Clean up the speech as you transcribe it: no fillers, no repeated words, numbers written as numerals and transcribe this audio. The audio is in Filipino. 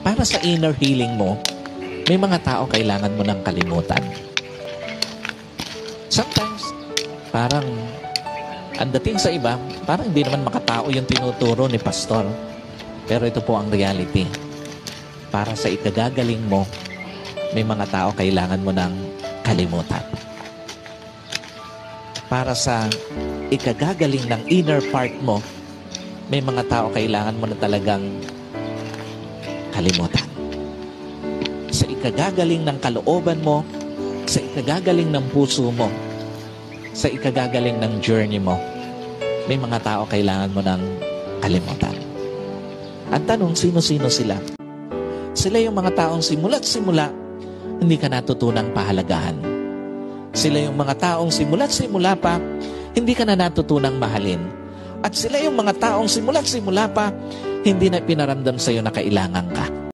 Para sa inner healing mo, may mga tao kailangan mo ng kalimutan. Sometimes, parang ang dating sa iba, parang hindi naman makatao yung tinuturo ni pastor. Pero ito po ang reality. Para sa ikagagaling mo, may mga tao kailangan mo ng kalimutan. Para sa ikagagaling ng inner part mo, may mga tao kailangan mo na talagang kalimutan. Sa ikagagaling ng kalooban mo, sa ikagagaling ng puso mo, sa ikagagaling ng journey mo, may mga tao kailangan mo ng kalimutan. Ang tanong, sino-sino sila? Sila yung mga taong simula't simula, hindi ka natutunang pahalagahan. Sila yung mga taong simula't simula pa, hindi ka na natutunang mahalin. At sila yung mga taong simula't simula pa, hindi na pinaramdam sa'yo na kailangan ka.